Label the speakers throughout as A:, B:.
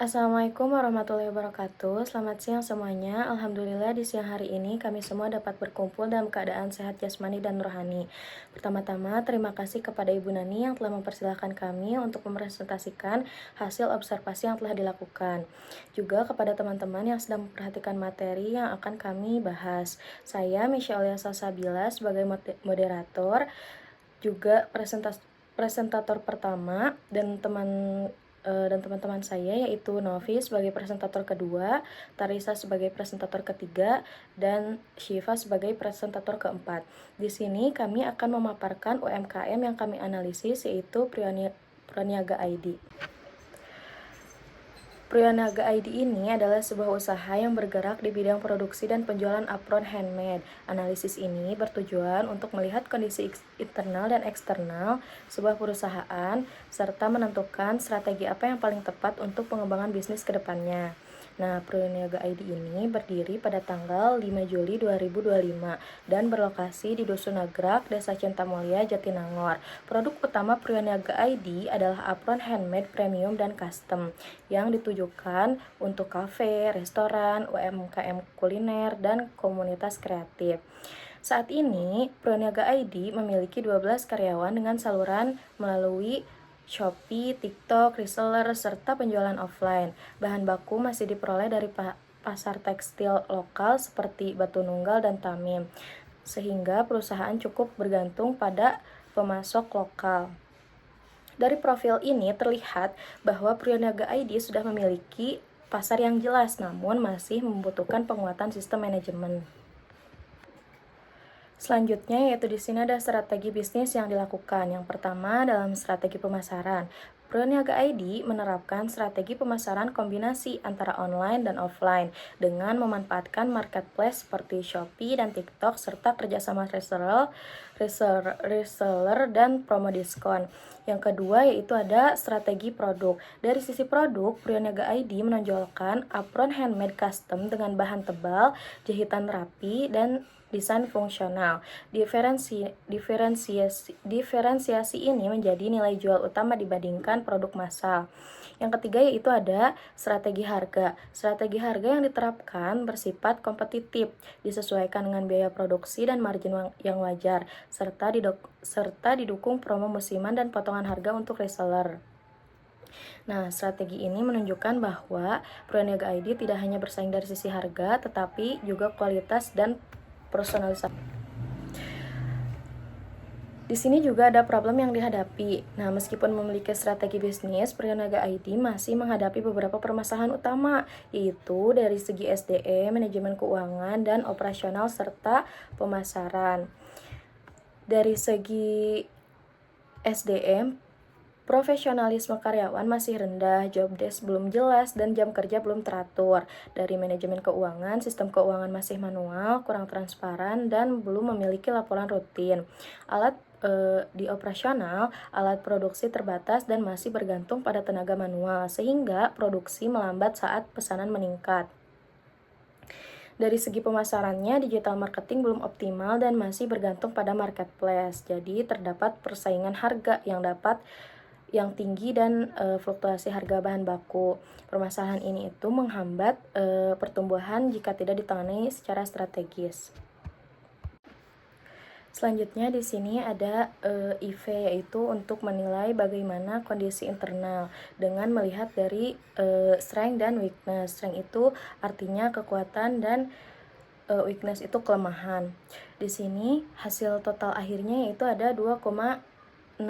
A: Assalamualaikum warahmatullahi wabarakatuh. Selamat siang semuanya. Alhamdulillah di siang hari ini kami semua dapat berkumpul dalam keadaan sehat jasmani dan rohani. Pertama-tama, terima kasih kepada Ibu Nani yang telah mempersilahkan kami untuk mempresentasikan hasil observasi yang telah dilakukan. Juga kepada teman-teman yang sedang memperhatikan materi yang akan kami bahas. Saya Misha Oliasa Sabila sebagai moderator, juga presentator pertama, dan teman-teman saya yaitu Novi sebagai presentator kedua, Tarisa sebagai presentator ketiga, dan Syifa sebagai presentator keempat. Di sini kami akan memaparkan UMKM yang kami analisis, yaitu Proniaga ID. Proniaga ID ini adalah sebuah usaha yang bergerak di bidang produksi dan penjualan apron handmade. Analisis ini bertujuan untuk melihat kondisi internal dan eksternal sebuah perusahaan, serta menentukan strategi apa yang paling tepat untuk pengembangan bisnis ke depannya. Nah, Proniaga ID ini berdiri pada tanggal 5 Juli 2025 dan berlokasi di Dusun Nagrak, Desa Cintamulya, Jatinangor. Produk utama Proniaga ID adalah apron handmade premium dan custom yang ditujukan untuk kafe, restoran, UMKM kuliner, dan komunitas kreatif. Saat ini, Proniaga ID memiliki 12 karyawan dengan saluran melalui Shopee, TikTok, reseller, serta penjualan offline. Bahan baku masih diperoleh dari pasar tekstil lokal seperti Batu Nunggal dan Tamim, sehingga perusahaan cukup bergantung pada pemasok lokal. Dari profil ini terlihat bahwa Proniaga ID sudah memiliki pasar yang jelas, namun masih membutuhkan penguatan sistem manajemen. Selanjutnya yaitu di sini ada strategi bisnis yang dilakukan. Yang pertama dalam strategi pemasaran. Proniaga ID menerapkan strategi pemasaran kombinasi antara online dan offline dengan memanfaatkan marketplace seperti Shopee dan TikTok serta kerjasama reseller dan promo diskon. Yang kedua yaitu ada strategi produk. Dari sisi produk, Proniaga ID menonjolkan apron handmade custom dengan bahan tebal, jahitan rapi, dan desain fungsional. Diferensiasi ini menjadi nilai jual utama dibandingkan produk massal. Yang ketiga yaitu ada strategi harga. Strategi harga yang diterapkan bersifat kompetitif, disesuaikan dengan biaya produksi dan margin yang wajar, serta didukung promo musiman dan potongan harga untuk reseller. Nah, strategi ini menunjukkan bahwa Proniaga ID tidak hanya bersaing dari sisi harga, tetapi juga kualitas dan personalisasi. Di sini juga ada problem yang dihadapi. Nah, meskipun memiliki strategi bisnis, Proniaga ID masih menghadapi beberapa permasalahan utama, yaitu dari segi SDM, manajemen keuangan, dan operasional, serta pemasaran. Dari segi SDM, profesionalisme karyawan masih rendah, job desk belum jelas, dan jam kerja belum teratur. Dari manajemen keuangan, sistem keuangan masih manual, kurang transparan, dan belum memiliki laporan rutin. Di operasional, alat produksi terbatas dan masih bergantung pada tenaga manual, sehingga produksi melambat saat pesanan meningkat. Dari segi pemasarannya, digital marketing belum optimal dan masih bergantung pada marketplace. Jadi terdapat persaingan harga yang tinggi dan fluktuasi harga bahan baku. Permasalahan ini itu menghambat pertumbuhan jika tidak ditangani secara strategis. Selanjutnya di sini ada IV, yaitu untuk menilai bagaimana kondisi internal dengan melihat dari strength dan weakness. Strength itu artinya kekuatan dan weakness itu kelemahan. Di sini hasil total akhirnya yaitu ada 2,65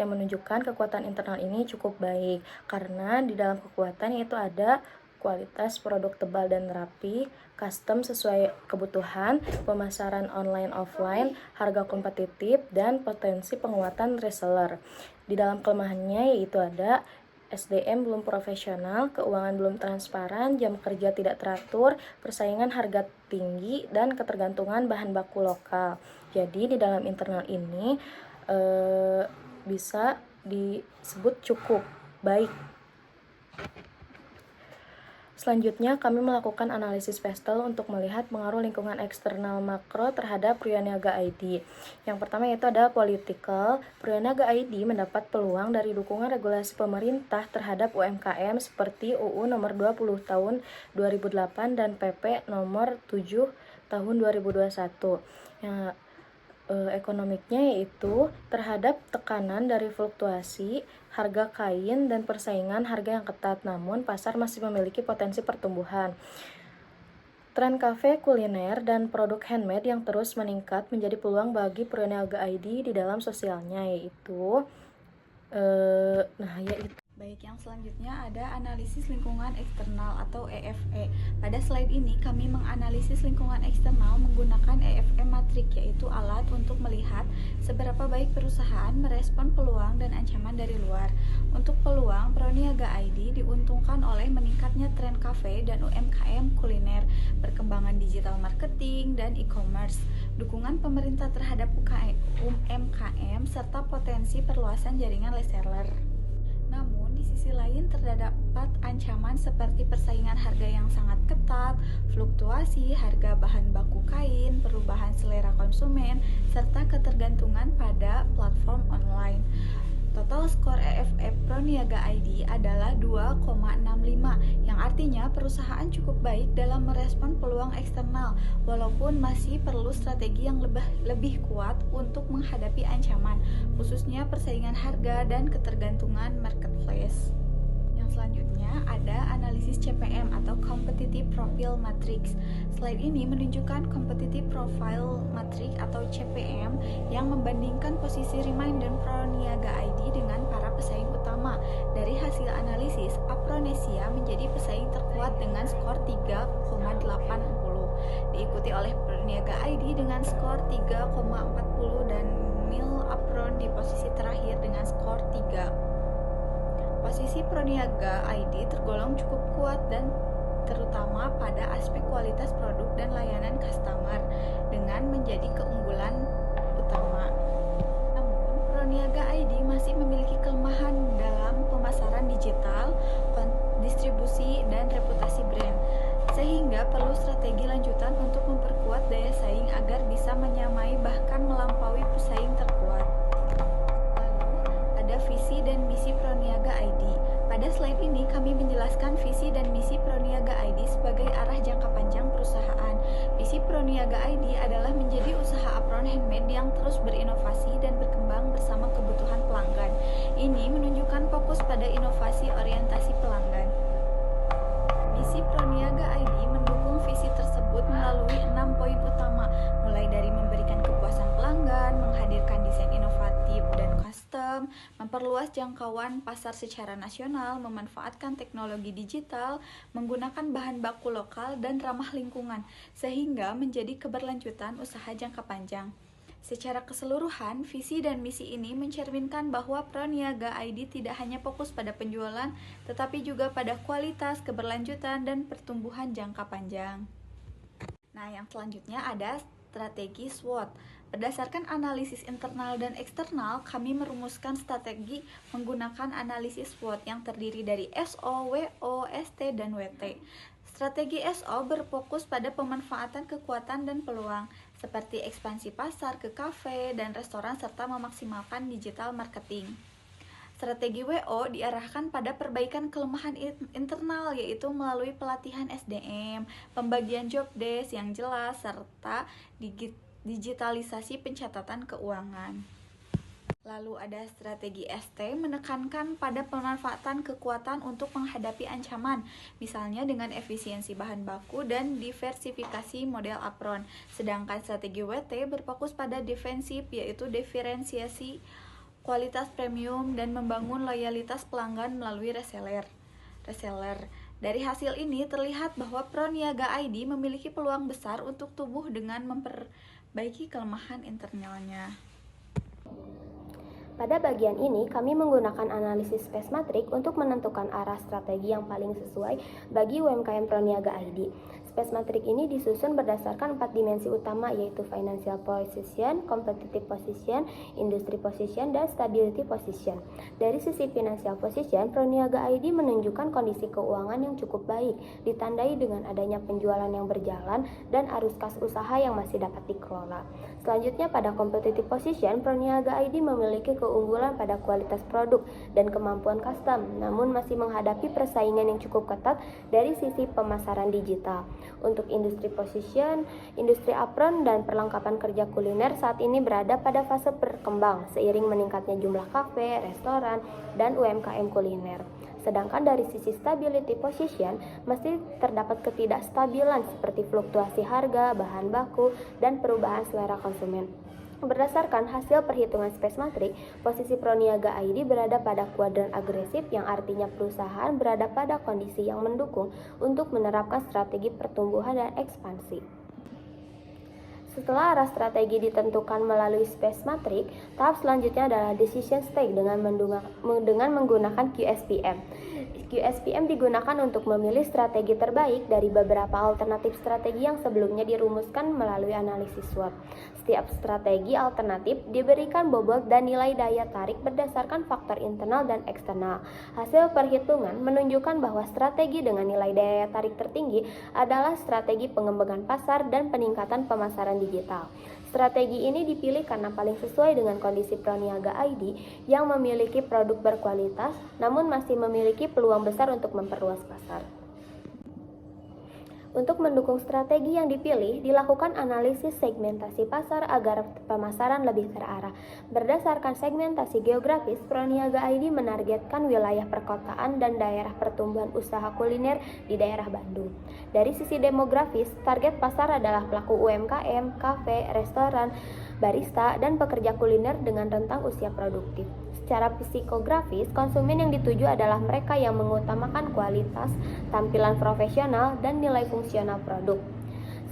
A: yang menunjukkan kekuatan internal ini cukup baik karena di dalam kekuatan yaitu ada kualitas produk tebal dan rapi, custom sesuai kebutuhan, pemasaran online offline, harga kompetitif, dan potensi penguatan reseller. Di dalam kelemahannya yaitu ada SDM belum profesional, keuangan belum transparan, jam kerja tidak teratur, persaingan harga tinggi, dan ketergantungan bahan baku lokal. Jadi di dalam internal ini bisa disebut cukup baik. Selanjutnya, kami melakukan analisis PESTEL untuk melihat pengaruh lingkungan eksternal makro terhadap Proniaga ID. Yang pertama yaitu ada political. Proniaga ID mendapat peluang dari dukungan regulasi pemerintah terhadap UMKM seperti UU nomor 20 tahun 2008 dan PP nomor 7 tahun 2021. Yang ekonomiknya yaitu terhadap tekanan dari fluktuasi harga kain dan persaingan harga yang ketat, namun pasar masih memiliki potensi pertumbuhan. Tren kafe, kuliner, dan produk handmade yang terus meningkat menjadi peluang bagi Proniaga ID di dalam sosialnya, yaitu
B: Baik, yang selanjutnya ada analisis lingkungan eksternal atau EFE. Pada slide ini kami menganalisis lingkungan eksternal menggunakan EFE matrik, yaitu alat untuk melihat seberapa baik perusahaan merespon peluang dan ancaman dari luar. Untuk peluang, Proniaga ID diuntungkan oleh meningkatnya tren kafe dan UMKM kuliner, perkembangan digital marketing dan e-commerce, dukungan pemerintah terhadap UMKM, serta potensi perluasan jaringan reseller. Namun, di sisi lain terdapat ancaman seperti persaingan harga yang sangat ketat, fluktuasi harga bahan baku kain, perubahan selera konsumen, serta ketergantungan pada platform online. Total skor EFE Proniaga ID adalah 2,65, yang artinya perusahaan cukup baik dalam merespon peluang eksternal, walaupun masih perlu strategi yang lebih kuat untuk menghadapi ancaman, khususnya persaingan harga dan ketergantungan marketplace. Yang selanjutnya ada analisis CPM atau Competitive Profile Matrix. Slide ini menunjukkan Competitive Profile Matrix atau CPM yang membandingkan posisi Remind dan Proniaga ID dengan para pesaing utama. Dari hasil analisis, Apronesia menjadi pesaing terkuat dengan skor 3,80, diikuti oleh Proniaga ID dengan skor 3,40 dan Mil Apron di posisi terakhir dengan skor 3. Posisi Proniaga ID tergolong cukup kuat dan terutama pada aspek kualitas produk dan layanan customer dengan menjadi keunggulan utama. Namun, Proniaga ID masih memiliki kelemahan dalam pemasaran digital, distribusi, dan reputasi brand, sehingga perlu strategi lanjutan untuk memperkuat daya saing agar bisa menyamai bahkan melampaui pesaing terkuat. Visi dan misi Proniaga ID. Pada slide ini kami menjelaskan visi dan misi Proniaga ID sebagai arah jangka panjang perusahaan. Visi Proniaga ID adalah menjadi usaha apron handmade yang terus berinovasi dan berkembang bersama kebutuhan pelanggan. Ini menunjukkan fokus pada inovasi orientasi pelanggan. Misi Proniaga ID mendukung visi tersebut melalui 6 poin utama, mulai dari memberikan kepuasan pelanggan, menghadirkan desain inovatif dan custom, memperluas jangkauan pasar secara nasional, memanfaatkan teknologi digital, menggunakan bahan baku lokal dan ramah lingkungan, sehingga menjadi keberlanjutan usaha jangka panjang. Secara keseluruhan, visi dan misi ini mencerminkan bahwa Proniaga ID tidak hanya fokus pada penjualan, tetapi juga pada kualitas, keberlanjutan, dan pertumbuhan jangka panjang. Nah, yang selanjutnya ada strategi SWOT. Berdasarkan analisis internal dan eksternal, kami merumuskan strategi menggunakan analisis SWOT yang terdiri dari SO, WO, ST, dan WT. Strategi SO berfokus pada pemanfaatan kekuatan dan peluang, seperti ekspansi pasar ke kafe dan restoran serta memaksimalkan digital marketing. Strategi WO diarahkan pada perbaikan kelemahan internal, yaitu melalui pelatihan SDM, pembagian job desk yang jelas, serta digitalisasi pencatatan keuangan. Lalu ada strategi ST menekankan pada pemanfaatan kekuatan untuk menghadapi ancaman, misalnya dengan efisiensi bahan baku dan diversifikasi model apron. Sedangkan strategi WT berfokus pada defensif, yaitu diferensiasi kualitas premium dan membangun loyalitas pelanggan melalui reseller. Dari hasil ini terlihat bahwa Proniaga ID memiliki peluang besar untuk tumbuh dengan memperbaiki kelemahan internalnya.
C: Pada bagian ini, kami menggunakan analisis space matrix untuk menentukan arah strategi yang paling sesuai bagi UMKM Proniaga ID. Space Matrix ini disusun berdasarkan 4 dimensi utama, yaitu financial position, competitive position, industry position, dan stability position. Dari sisi financial position, Proniaga ID menunjukkan kondisi keuangan yang cukup baik, ditandai dengan adanya penjualan yang berjalan dan arus kas usaha yang masih dapat dikelola. Selanjutnya, pada competitive position, Proniaga ID memiliki keunggulan pada kualitas produk dan kemampuan custom, namun masih menghadapi persaingan yang cukup ketat dari sisi pemasaran digital. Untuk industri position, industri apron dan perlengkapan kerja kuliner saat ini berada pada fase berkembang seiring meningkatnya jumlah kafe, restoran, dan UMKM kuliner. Sedangkan dari sisi stability position, masih terdapat ketidakstabilan seperti fluktuasi harga, bahan baku, dan perubahan selera konsumen. Berdasarkan hasil perhitungan Space Matrix, posisi Proniaga ID berada pada kuadran agresif, yang artinya perusahaan berada pada kondisi yang mendukung untuk menerapkan strategi pertumbuhan dan ekspansi. Setelah arah strategi ditentukan melalui Space Matrix, tahap selanjutnya adalah Decision Stage dengan menggunakan QSPM. QSPM digunakan untuk memilih strategi terbaik dari beberapa alternatif strategi yang sebelumnya dirumuskan melalui analisis SWOT. Setiap strategi alternatif diberikan bobot dan nilai daya tarik berdasarkan faktor internal dan eksternal. Hasil perhitungan menunjukkan bahwa strategi dengan nilai daya tarik tertinggi adalah strategi pengembangan pasar dan peningkatan pemasaran digital. Strategi ini dipilih karena paling sesuai dengan kondisi Proniaga ID yang memiliki produk berkualitas namun masih memiliki peluang besar untuk memperluas pasar. Untuk mendukung strategi yang dipilih, dilakukan analisis segmentasi pasar agar pemasaran lebih terarah. Berdasarkan segmentasi geografis, Proniaga ID menargetkan wilayah perkotaan dan daerah pertumbuhan usaha kuliner di daerah Bandung. Dari sisi demografis, target pasar adalah pelaku UMKM, kafe, restoran, barista, dan pekerja kuliner dengan rentang usia produktif. Secara psikografis, konsumen yang dituju adalah mereka yang mengutamakan kualitas, tampilan profesional, dan nilai fungsional produk.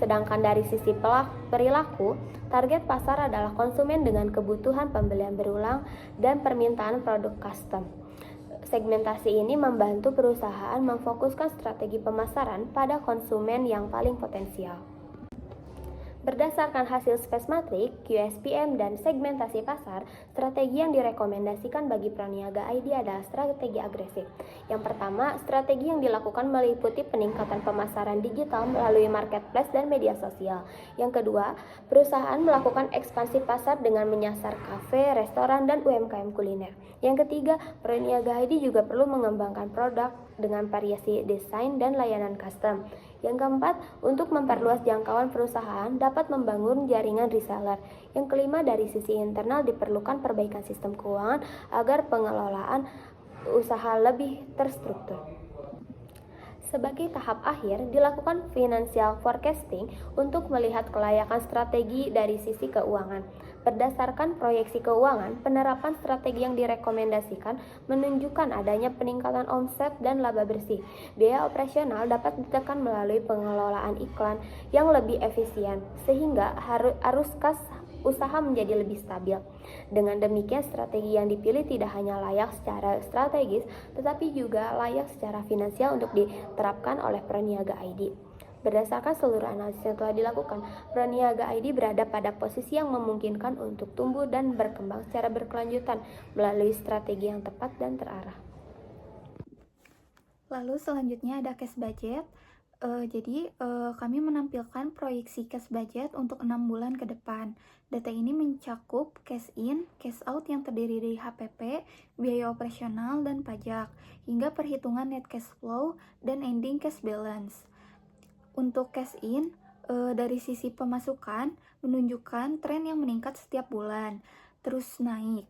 C: Sedangkan dari sisi perilaku, target pasar adalah konsumen dengan kebutuhan pembelian berulang dan permintaan produk custom. Segmentasi ini membantu perusahaan memfokuskan strategi pemasaran pada konsumen yang paling potensial. Berdasarkan hasil Space Matrix, QSPM, dan segmentasi pasar, strategi yang direkomendasikan bagi Proniaga ID adalah strategi agresif. Yang pertama, strategi yang dilakukan meliputi peningkatan pemasaran digital melalui marketplace dan media sosial. Yang kedua, perusahaan melakukan ekspansi pasar dengan menyasar kafe, restoran, dan UMKM kuliner. Yang ketiga, Proniaga ID juga perlu mengembangkan produk dengan variasi desain dan layanan custom. Yang keempat, untuk memperluas jangkauan perusahaan dapat membangun jaringan reseller. Yang kelima, dari sisi internal diperlukan perbaikan sistem keuangan agar pengelolaan usaha lebih terstruktur. Sebagai tahap akhir, dilakukan financial forecasting untuk melihat kelayakan strategi dari sisi keuangan. Berdasarkan proyeksi keuangan, penerapan strategi yang direkomendasikan menunjukkan adanya peningkatan omset dan laba bersih. Biaya operasional dapat ditekan melalui pengelolaan iklan yang lebih efisien, sehingga arus kas usaha menjadi lebih stabil. Dengan demikian, strategi yang dipilih tidak hanya layak secara strategis, tetapi juga layak secara finansial untuk diterapkan oleh Proniaga ID. Berdasarkan seluruh analisis yang telah dilakukan, Proniaga ID berada pada posisi yang memungkinkan untuk tumbuh dan berkembang secara berkelanjutan melalui strategi yang tepat dan terarah.
B: Lalu selanjutnya ada cash budget. Kami menampilkan proyeksi cash budget untuk 6 bulan ke depan. Data ini mencakup cash in, cash out yang terdiri dari HPP, biaya operasional, dan pajak, hingga perhitungan net cash flow dan ending cash balance. Untuk cash in, dari sisi pemasukan menunjukkan tren yang meningkat setiap bulan, terus naik.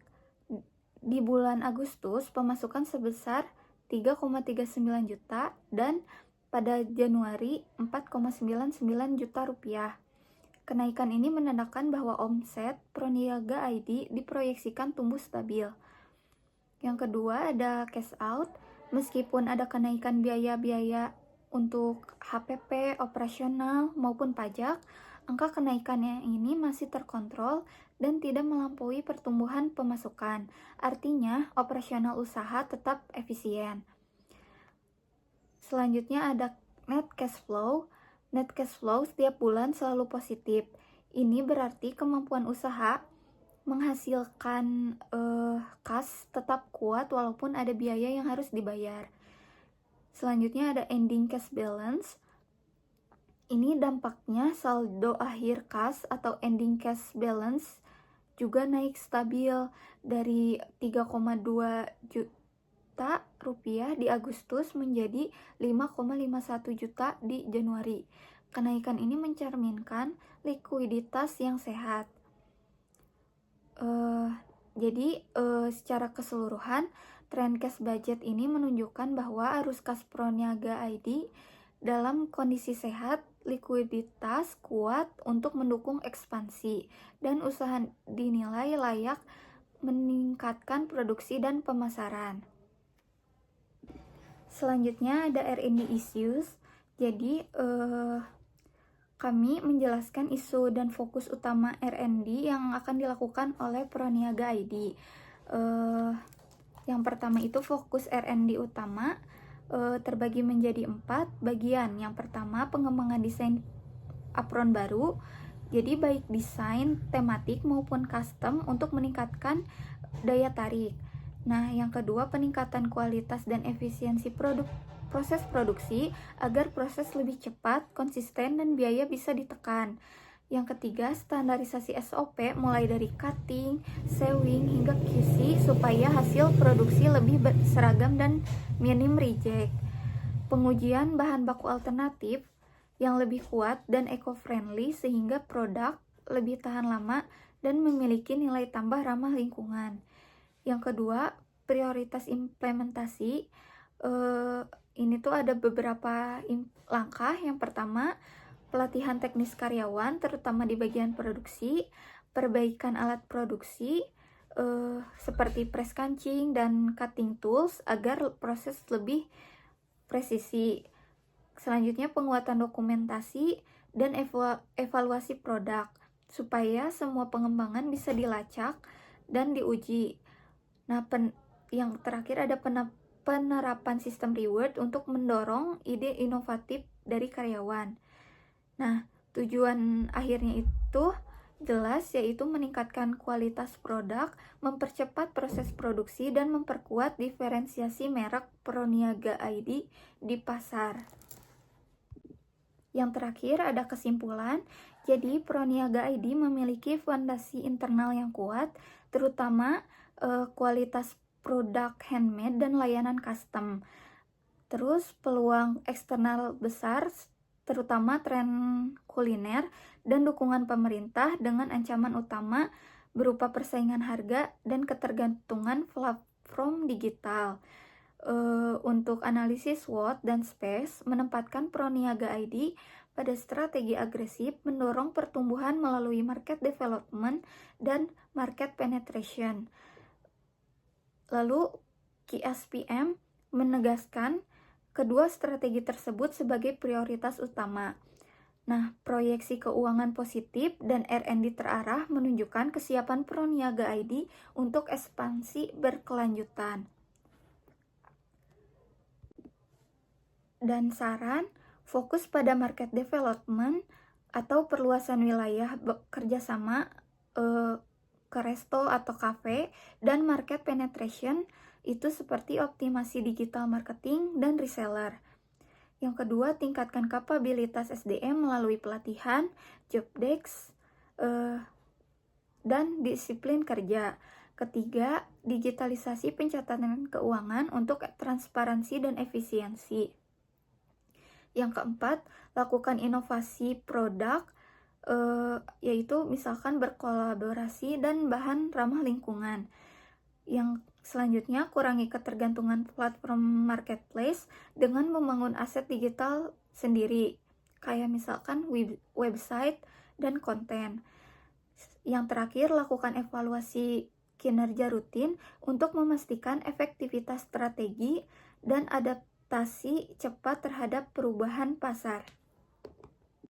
B: Di bulan Agustus, pemasukan sebesar 3,39 juta dan pada Januari 4,99 juta rupiah. Kenaikan ini menandakan bahwa omset Proniaga ID diproyeksikan tumbuh stabil. Yang kedua ada cash out. Meskipun ada kenaikan biaya-biaya untuk HPP, operasional maupun pajak, angka kenaikannya ini masih terkontrol dan tidak melampaui pertumbuhan pemasukan. Artinya, operasional usaha tetap efisien. Selanjutnya ada net cash flow. Net cash flow setiap bulan selalu positif. Ini berarti kemampuan usaha menghasilkan kas tetap kuat walaupun ada biaya yang harus dibayar. Selanjutnya ada ending cash balance. Ini dampaknya saldo akhir kas atau ending cash balance juga naik stabil dari 3,2 juta rupiah di Agustus menjadi 5,51 juta di Januari. Kenaikan ini mencerminkan likuiditas yang sehat. Jadi secara keseluruhan tren cash budget ini menunjukkan bahwa arus kas Proniaga ID dalam kondisi sehat, likuiditas kuat untuk mendukung ekspansi, dan usaha dinilai layak meningkatkan produksi dan pemasaran. Selanjutnya ada R&D issues. Jadi kami menjelaskan isu dan fokus utama R&D yang akan dilakukan oleh Proniaga ID. Yang pertama itu fokus R&D utama terbagi menjadi 4 bagian. Yang pertama, pengembangan desain apron baru. Jadi baik desain tematik maupun custom untuk meningkatkan daya tarik. Nah, yang kedua, peningkatan kualitas dan efisiensi proses produksi agar proses lebih cepat, konsisten, dan biaya bisa ditekan. Yang ketiga, standarisasi SOP mulai dari cutting, sewing, hingga QC supaya hasil produksi lebih seragam dan minim reject. Pengujian bahan baku alternatif yang lebih kuat dan eco-friendly sehingga produk lebih tahan lama dan memiliki nilai tambah ramah lingkungan. Yang kedua, prioritas implementasi. Ini tuh ada beberapa langkah. Yang pertama, pelatihan teknis karyawan, terutama di bagian produksi, perbaikan alat produksi, seperti press kancing dan cutting tools, agar proses lebih presisi. Selanjutnya, penguatan dokumentasi dan evaluasi produk, supaya semua pengembangan bisa dilacak dan diuji. Nah, yang terakhir ada penerapan sistem reward untuk mendorong ide inovatif dari karyawan. Nah, tujuan akhirnya itu jelas, yaitu meningkatkan kualitas produk, mempercepat proses produksi, dan memperkuat diferensiasi merek Proniaga ID di pasar. Yang terakhir ada kesimpulan. Jadi Proniaga ID memiliki fondasi internal yang kuat, terutama kualitas produk handmade dan layanan custom. Terus peluang eksternal besar, terutama tren kuliner dan dukungan pemerintah, dengan ancaman utama berupa persaingan harga dan ketergantungan platform digital. Untuk analisis SWOT dan space, menempatkan Proniaga ID pada strategi agresif mendorong pertumbuhan melalui market development dan market penetration. Lalu QSPM menegaskan kedua strategi tersebut sebagai prioritas utama. Nah, proyeksi keuangan positif dan R&D terarah menunjukkan kesiapan Proniaga ID untuk ekspansi berkelanjutan. Dan saran, fokus pada market development atau perluasan wilayah kerjasama ke resto atau kafe, dan market penetration itu seperti optimasi digital marketing dan reseller. Yang kedua, tingkatkan kapabilitas SDM melalui pelatihan, job desk, dan disiplin kerja. Ketiga, digitalisasi pencatatan keuangan untuk transparansi dan efisiensi. Yang keempat, lakukan inovasi produk, yaitu misalkan berkolaborasi dan bahan ramah lingkungan. Yang selanjutnya, kurangi ketergantungan platform marketplace dengan membangun aset digital sendiri, kayak misalkan website dan konten. Yang terakhir, lakukan evaluasi kinerja rutin untuk memastikan efektivitas strategi dan adaptasi cepat terhadap perubahan pasar.